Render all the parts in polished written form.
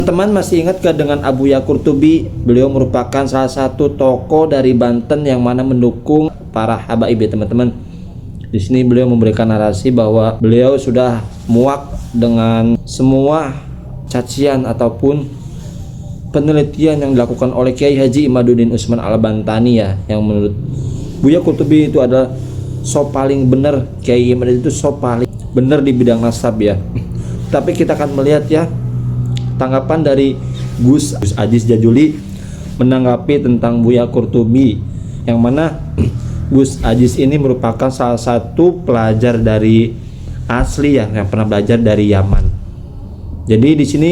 Teman masih ingat gak dengan Abuya Qurtubi? Beliau merupakan salah satu tokoh dari Banten yang mana mendukung para habaib ya teman-teman. Di sini beliau memberikan narasi bahwa beliau sudah muak dengan semua cacian ataupun penelitian yang dilakukan oleh Kiai Haji Imaduddin Usman Al-Bantani ya, yang menurut Buya Qurtubi itu adalah sop paling benar. Kiai Imaduddin itu sop paling benar di bidang nasab ya. Tapi kita akan melihat ya tanggapan dari Gus Aziz Jajuli menanggapi tentang Buya Qurtubi, yang mana Gus Aziz ini merupakan salah satu pelajar dari asli ya, yang pernah belajar dari Yaman. Jadi di sini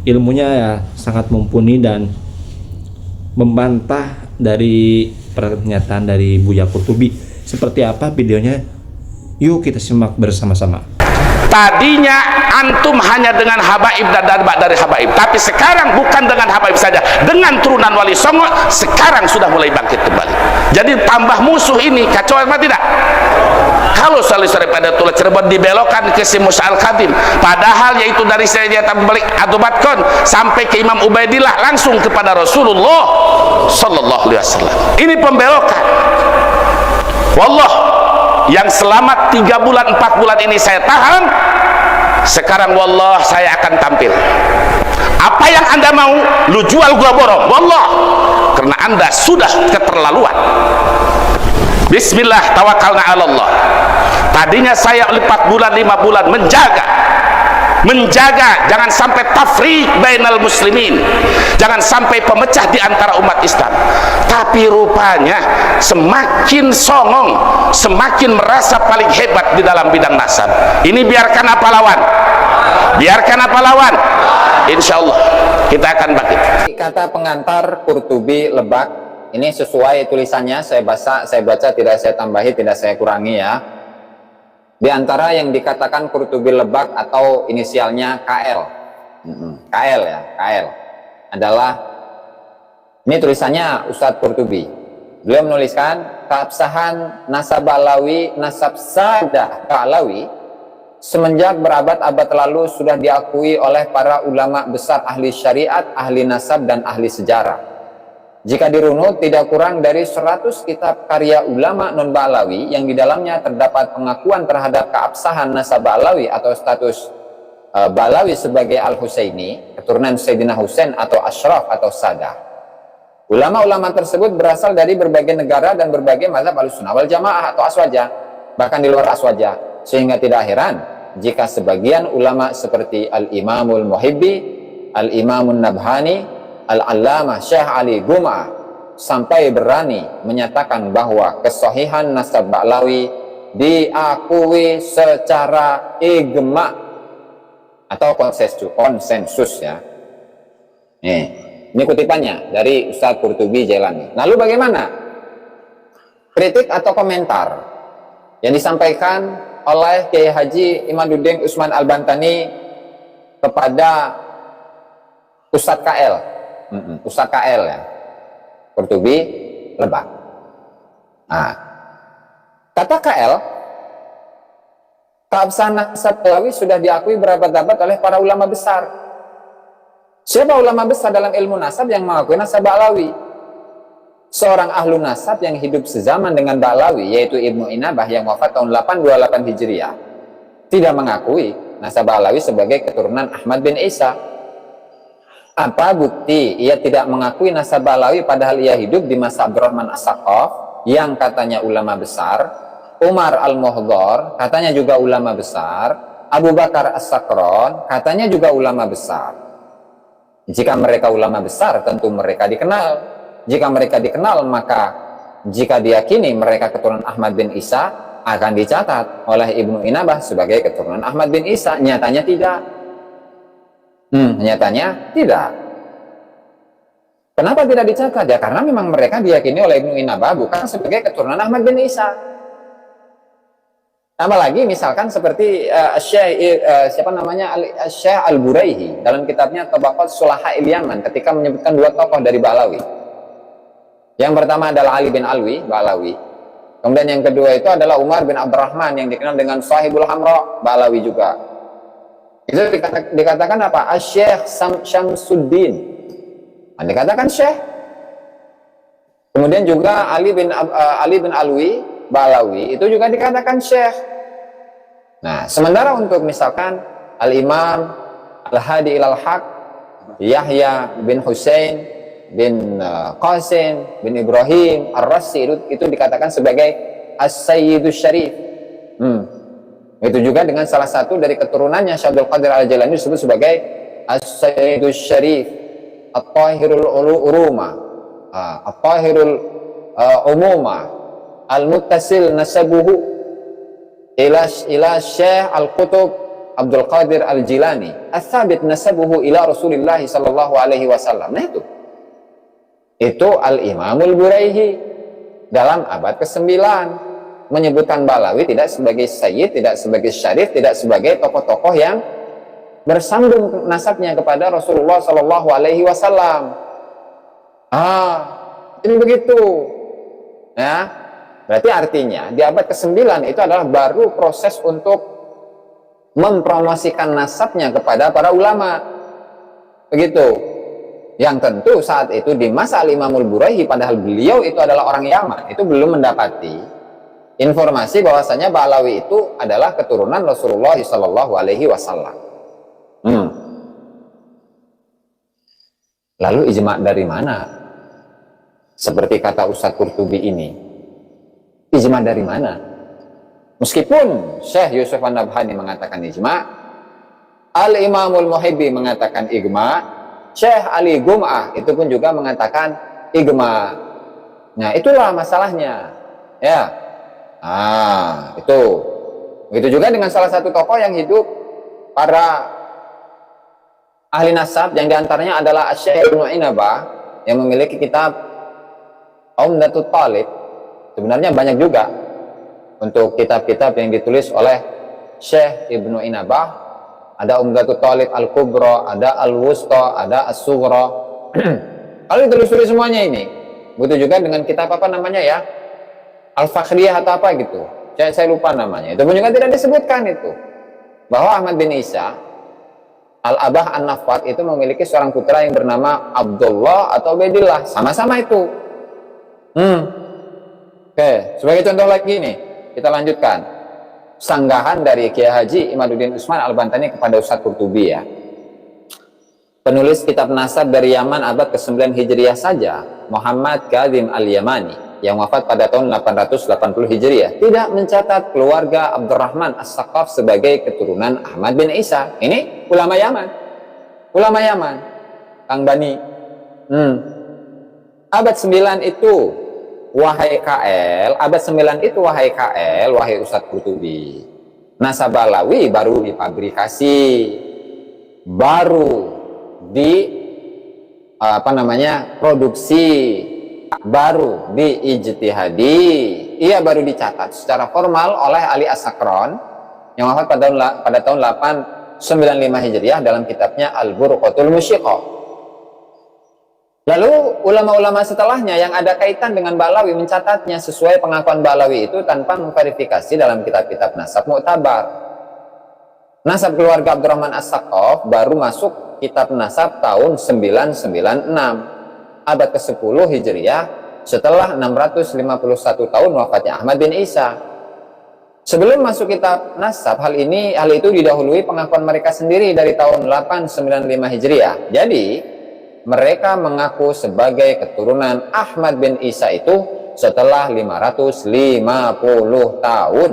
ilmunya ya sangat mumpuni dan membantah dari pernyataan dari Buya Qurtubi. Seperti apa videonya? Yuk kita simak bersama-sama. Tadinya antum hanya dengan habaib dan dari habaib, tapi sekarang bukan dengan habaib saja, dengan turunan Wali Songo sekarang sudah mulai bangkit kembali. Jadi tambah musuh ini kacau apa tidak? Kalau sore pada Tula Cirebon dibelokkan ke si Musa Al-Kadim, padahal yaitu dari Sayyidina balik Adubatkon sampai ke Imam Ubaidillah langsung kepada Rasulullah Sallallahu Alaihi Wasallam. Ini pembelokan. Wallah, yang selamat 3 bulan 4 bulan ini saya tahan, sekarang wallah saya akan tampil. Apa yang anda mau, lu jual gua borong, wallah, karena anda sudah keterlaluan. Bismillah, tawakalna ala Allah. Tadinya saya 4 bulan 5 bulan menjaga jangan sampai tafriq bainal muslimin, jangan sampai pemecah di antara umat Islam. Tapi rupanya semakin songong, semakin merasa paling hebat di dalam bidang nasab. Ini biarkan apa lawan? Biarkan apa lawan? Insya Allah kita akan bangkit. Kata pengantar Qurtubi Lebak ini sesuai tulisannya, saya baca, tidak saya tambahi, tidak saya kurangi ya. Di antara yang dikatakan Qurtubi Lebak atau inisialnya KL, KL ya, KL adalah, ini tulisannya Ustadz Qurtubi. Beliau menuliskan keabsahan nasab Alawi, nasab Sadah Alawi semenjak berabad-abad lalu sudah diakui oleh para ulama besar ahli syariat, ahli nasab dan ahli sejarah. Jika dirunut, tidak kurang dari 100 kitab karya ulama non-Ba'alawi yang di dalamnya terdapat pengakuan terhadap keabsahan nasab Ba'alawi atau status Ba'alawi sebagai Al-Husaini, keturunan Sayyidina Husain atau Ashraf atau Sadah. Ulama-ulama tersebut berasal dari berbagai negara dan berbagai mazhab Ahlussunnah wal Jamaah atau Aswaja, bahkan di luar Aswaja, sehingga tidak heran jika sebagian ulama seperti Al-Imamul Muhibbi, Al-Imamun Nabhani, Al-Allamah Syekh Ali Gum'ah sampai berani menyatakan bahwa kesahihan nasab Ba'alawi diakui secara ijma atau konsensus ya. Ini kutipannya dari Ustadz Qurtubi Jailani. Lalu bagaimana kritik atau komentar yang disampaikan oleh Kiai Haji Imaduddin Usman Al-Bantani kepada Ustadz KL? Ustadz KL ya, Qurtubi Lebak. Nah, kata KL, keabsahan nasab Ba'alawi sudah diakui berabad-abad oleh para ulama besar. Siapa ulama besar dalam ilmu nasab yang mengakui nasab Ba'alawi? Seorang ahlu nasab yang hidup sezaman dengan Ba'alawi, yaitu Ibnu Inabah yang wafat tahun 828 Hijriah, tidak mengakui nasab Ba'alawi sebagai keturunan Ahmad bin Isa. Apa bukti ia tidak mengakui nasab Ba'alawi padahal ia hidup di masa Abdurrahman As-Saqqaf yang katanya ulama besar, Umar Al-Muhdhar katanya juga ulama besar, Abu Bakar As-Sakron katanya juga ulama besar. Jika mereka ulama besar, tentu mereka dikenal. Jika mereka dikenal, maka jika diyakini mereka keturunan Ahmad bin Isa, akan dicatat oleh Ibnu Inabah sebagai keturunan Ahmad bin Isa. Nyatanya tidak. Nyatanya tidak. Kenapa tidak dicatat? Ya karena memang mereka diyakini oleh Ibnu Inabah bukan sebagai keturunan Ahmad bin Isa. Apalagi misalkan seperti Syekh Al-Buraihi dalam kitabnya Tabaqat Sulaha il-Yaman ketika menyebutkan 2 tokoh dari Ba'alawi. Yang pertama adalah Ali bin Alwi Ba'alawi. Kemudian yang kedua itu adalah Umar bin Abdurrahman yang dikenal dengan Sahibul Hamra Ba'alawi juga. Itu dikatakan apa? Asy-Syaikh Syamsuddin. Nah, dikatakan Syekh. Kemudian juga Ali bin Alwi Ba'alawi itu juga dikatakan Syekh. Nah, sementara untuk misalkan Al-Imam Al-Hadi ilal Haq Yahya bin Husain bin Qasim bin Ibrahim Ar-Rassi itu dikatakan sebagai As-Sayyidus Syarif. Itu juga dengan salah satu dari keturunannya Syekh Abdul Qadir Al-Jailani disebut sebagai As-Sayyidus Syarif At-Tahirul Uruma, At-Tahirul Umuma, Al-Muttasil nasabuhu ila Syekh Al-Qutub Abdul Qadir Al-Jilani Ats-Tsabit nasabuhu ila Rasulillah sallallahu alaihi wasallam. Nah, itu Al-Imamul Buraihi dalam abad ke-9 menyebutkan Ba'alawi tidak sebagai sayyid, tidak sebagai syarif, tidak sebagai tokoh-tokoh yang bersambung nasabnya kepada Rasulullah sallallahu alaihi wasallam. Ini begitu. Ya. Berarti artinya di abad ke-9 itu adalah baru proses untuk mempromosikan nasabnya kepada para ulama. Begitu. Yang tentu saat itu di masa Al-Imamul Buraihi, padahal beliau itu adalah orang Yaman, itu belum mendapati informasi bahwasanya Ba'alawi itu adalah keturunan Rasulullah sallallahu alaihi wasallam. Lalu ijma' dari mana? Seperti kata Ustadz Qurtubi ini, ijma' dari mana? Meskipun Syekh Yusuf An-Nabhani mengatakan ijma', Al-Imamul Muhibbi mengatakan ijma', Syekh Ali Gum'ah itu pun juga mengatakan ijma'. Nah, itulah masalahnya. Ya. Itu. Begitu juga dengan salah satu tokoh yang hidup, para ahli nasab yang diantaranya adalah Asy-Syaikh Ibnu Inabah yang memiliki kitab Umdatul Talib. Sebenarnya banyak juga untuk kitab-kitab yang ditulis oleh Syekh Ibnu Inabah. Ada Umdatul Talib Al-Kubra, ada Al-Wusta, ada As-Sughra. Kalau ditulis semuanya ini. Begitu juga dengan kitab apa namanya ya, Al-Fakhriyah atau apa gitu, saya lupa namanya. Itu pun juga tidak disebutkan itu bahwa Ahmad bin Isa Al-Abah An-Nafat itu memiliki seorang putra yang bernama Abdullah atau Ubaidillah, sama-sama itu. Oke, sebagai contoh lagi nih, kita lanjutkan sanggahan dari Kiai Haji Imaduddin Utsman Al-Bantani kepada Ustadz Qurtubi ya. Penulis kitab nasab dari Yaman abad ke-9 Hijriah saja, Muhammad Kadzim Al-Yamani yang wafat pada tahun 880 Hijriah tidak mencatat keluarga Abdurrahman As-Saqaf sebagai keturunan Ahmad bin Isa. Ini ulama Yaman. Ulama Yaman. Kang Bani. Abad 9 itu wahai KL, abad 9 itu wahai KL, wahai Ustadz Qurtubi. Nasab Ba'alawi baru dipabrikasi, baru produksi, baru diijtihadi, baru dicatat secara formal oleh Ali As-Sakron yang wafat pada tahun 895 Hijriah dalam kitabnya Al-Burqatul Musyiqah. Lalu ulama-ulama setelahnya yang ada kaitan dengan Ba'alawi mencatatnya sesuai pengakuan Ba'alawi itu tanpa memverifikasi dalam kitab-kitab nasab mu'tabar. Nasab keluarga Abdurrahman As-Saqaf baru masuk kitab nasab tahun 996. Abad ke-10 Hijriah setelah 651 tahun wafatnya Ahmad bin Isa. Sebelum masuk kitab nasab, hal itu didahului pengakuan mereka sendiri dari tahun 895 Hijriah. Jadi mereka mengaku sebagai keturunan Ahmad bin Isa itu setelah 550 tahun.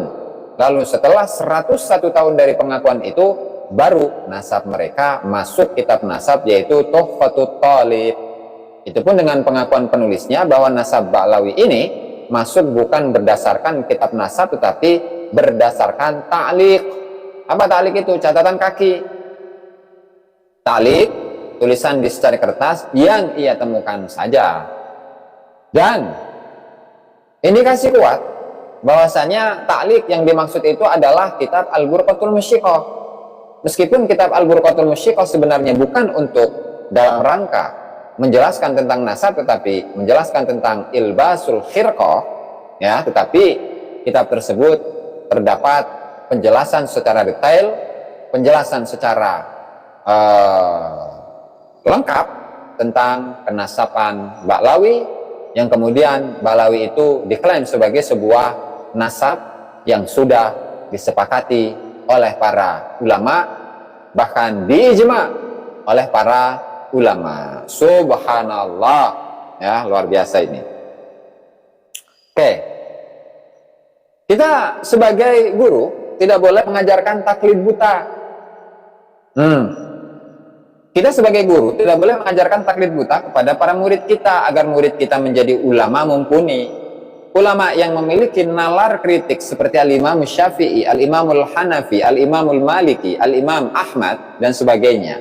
Lalu setelah 101 tahun dari pengakuan itu, baru nasab mereka masuk kitab nasab, yaitu Tuhfatut Thalib. Itu pun dengan pengakuan penulisnya bahwa nasab Ba'alawi ini masuk bukan berdasarkan kitab nasab, tetapi berdasarkan ta'liq. Apa ta'liq itu? Catatan kaki. Ta'liq, tulisan di secari kertas yang ia temukan saja. Dan indikasi kuat bahwasanya ta'liq yang dimaksud itu adalah kitab Al-Burqatul Musyiqah. Meskipun kitab Al-Burqatul Musyiqah sebenarnya bukan untuk dalam rangka menjelaskan tentang nasab, tetapi menjelaskan tentang ilbasul khirqah, ya, tetapi kitab tersebut terdapat penjelasan secara detail, penjelasan secara lengkap tentang kenasaban Ba'lawi, yang kemudian Ba'lawi itu diklaim sebagai sebuah nasab yang sudah disepakati oleh para ulama, bahkan diijma oleh para ulama. Subhanallah, ya, luar biasa ini. Oke, kita sebagai guru tidak boleh mengajarkan taklid buta. Kita sebagai guru tidak boleh mengajarkan taklid buta kepada para murid kita, agar murid kita menjadi ulama mumpuni. Ulama yang memiliki nalar kritik seperti Al-Imam Syafi'i, Al-Imamul Hanafi, Al-Imamul Maliki, Al-Imam Ahmad, dan sebagainya.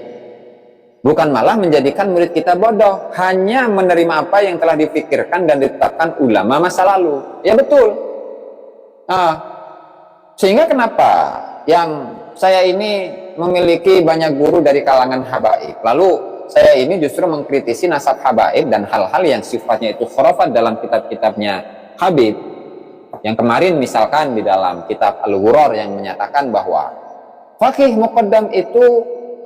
Bukan malah menjadikan murid kita bodoh, hanya menerima apa yang telah dipikirkan dan ditetapkan ulama masa lalu. Ya betul. Sehingga kenapa yang saya ini memiliki banyak guru dari kalangan habaib, lalu saya ini justru mengkritisi nasab habaib dan hal-hal yang sifatnya itu khurafat dalam kitab-kitabnya Habib, yang kemarin misalkan di dalam kitab Al-Ghuror yang menyatakan bahwa faqih muqaddam itu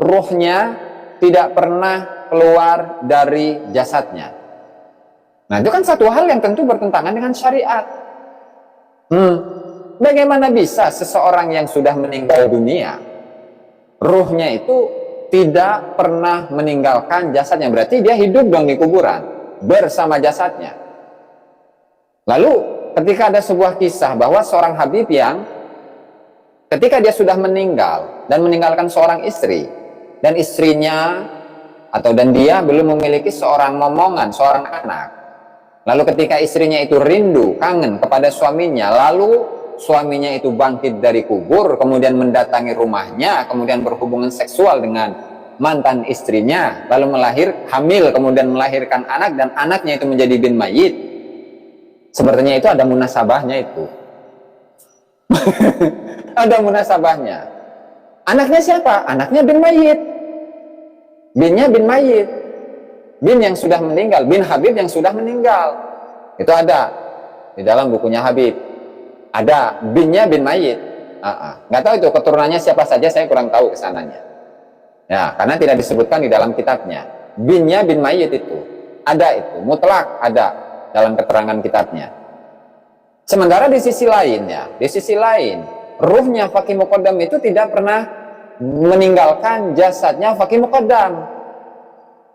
ruhnya tidak pernah keluar dari jasadnya. Nah, itu kan satu hal yang tentu bertentangan dengan syariat. Bagaimana bisa seseorang yang sudah meninggal dunia, ruhnya itu tidak pernah meninggalkan jasadnya? Berarti dia hidup dong di kuburan bersama jasadnya. Lalu ketika ada sebuah kisah bahwa seorang Habib yang ketika dia sudah meninggal dan meninggalkan seorang istri, dan istrinya dan dia belum memiliki seorang momongan, seorang anak. Lalu ketika istrinya itu rindu, kangen kepada suaminya, lalu suaminya itu bangkit dari kubur, kemudian mendatangi rumahnya, kemudian berhubungan seksual dengan mantan istrinya, lalu hamil, kemudian melahirkan anak, dan anaknya itu menjadi bin mayit. Sepertinya itu ada munasabahnya itu. Ada munasabahnya. Anaknya siapa? Anaknya bin mayit. Binnya bin mayit. Bin yang sudah meninggal, bin Habib yang sudah meninggal. Itu ada di dalam bukunya Habib. Ada binnya bin mayit. Nggak tahu itu keturunannya siapa saja, saya kurang tahu kesananya. Ya, karena tidak disebutkan di dalam kitabnya. Binnya bin mayit itu ada, itu mutlak ada dalam keterangan kitabnya. Sementara di sisi lain, ruhnya faqih muqaddam itu tidak pernah meninggalkan jasadnya faqih muqaddam.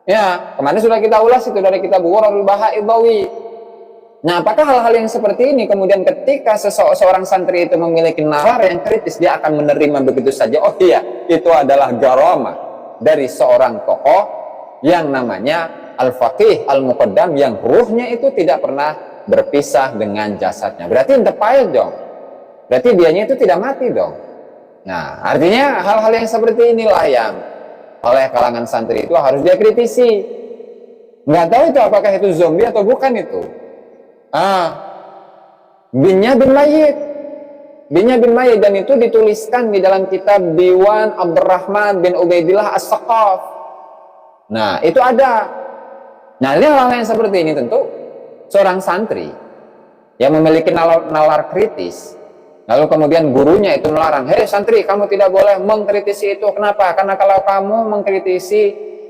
Ya, kemarin sudah kita ulas itu dari kitab Ghurarul Bahaidawi. Nah, apakah hal-hal yang seperti ini kemudian ketika seorang santri itu memiliki nalar yang kritis, dia akan menerima begitu saja? Oh iya, itu adalah garamah dari seorang tokoh yang namanya Al-Faqih Al-Muqaddam, yang ruhnya itu tidak pernah berpisah dengan jasadnya. Berarti indepail dong. Berarti dianya itu tidak mati dong. Nah, artinya hal-hal yang seperti inilah yang oleh kalangan santri itu harus dia kritisi. Nggak tahu itu apakah itu zombie atau bukan itu. Binnya bin mayit, dan itu dituliskan di dalam kitab Diwan Abdurrahman bin Ubaidillah As-Saqaf. Nah, itu ada. Nah, ini hal yang seperti ini tentu seorang santri yang memiliki nalar kritis, lalu kemudian gurunya itu melarang, hei santri, kamu tidak boleh mengkritisi itu. Kenapa? Karena kalau kamu mengkritisi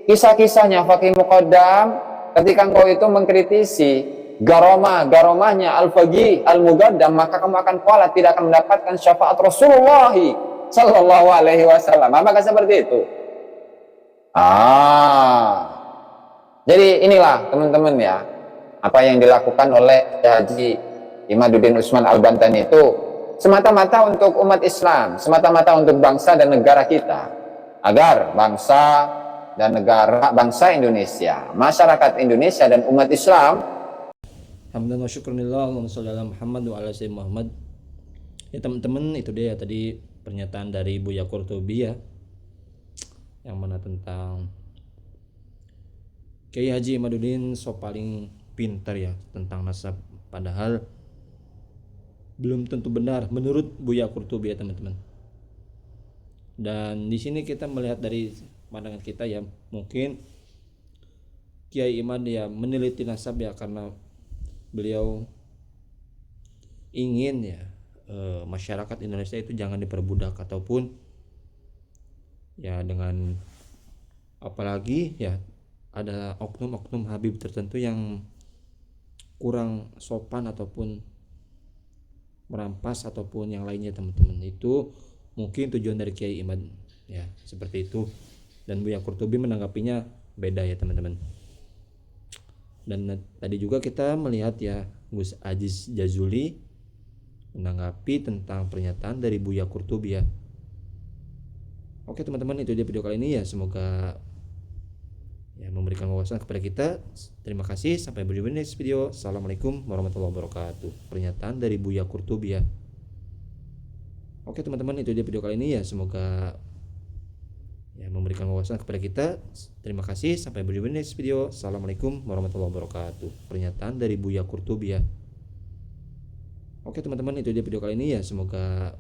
kisah-kisahnya faqih muqaddam, ketika engkau itu mengkritisi garomahnya Al-Faqih Al-Muqaddam, maka kamu akan kualat, tidak akan mendapatkan syafaat Rasulullah Sallallahu Alaihi Wasallam. Apakah seperti itu? Jadi inilah teman-teman ya, apa yang dilakukan oleh Haji Imaduddin Usman Al-Bantani itu semata-mata untuk umat Islam, semata-mata untuk bangsa dan negara kita, agar bangsa dan negara, bangsa Indonesia, masyarakat Indonesia dan umat Islam. Alhamdulillah wa syukurillah, Allahumma sholli ala Muhammad wa ala sayyidina Muhammad. Ya teman-teman, itu dia tadi pernyataan dari Buya Qurtubi ya, yang mana tentang Kiai Haji Imaduddin so paling pintar ya tentang nasab, padahal belum tentu benar menurut Buya Qurtubi ya teman-teman. Dan di sini kita melihat dari pandangan kita ya, mungkin Kiai Imad ya meneliti nasab ya karena beliau ingin ya masyarakat Indonesia itu jangan diperbudak ataupun Ya, dengan apalagi ya ada oknum-oknum Habib tertentu yang kurang sopan ataupun merampas ataupun yang lainnya teman-teman. Itu mungkin tujuan dari Kiai Imad ya, seperti itu. Dan Buya Qurtubi menanggapinya beda ya teman-teman. Dan tadi juga kita melihat ya Gus Aziz Jazuli menanggapi tentang pernyataan dari Buya Qurtubi ya. Oke teman-teman, itu dia video kali ini ya, semoga ya memberikan wawasan kepada kita. Terima kasih, sampai berjumpa di next video. Assalamualaikum warahmatullahi wabarakatuh. Pernyataan dari Buya Qurtubi ya. Oke teman-teman, itu dia video kali ini ya, semoga ya memberikan wawasan kepada kita. Terima kasih, sampai berjumpa di next video. Assalamualaikum warahmatullahi wabarakatuh. Pernyataan dari Buya Qurtubi ya. Oke teman-teman, itu dia video kali ini ya, semoga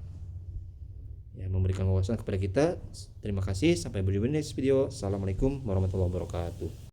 ya memberikan wawasan kepada kita. Terima kasih, sampai berjumpa di next video. Assalamualaikum warahmatullahi wabarakatuh.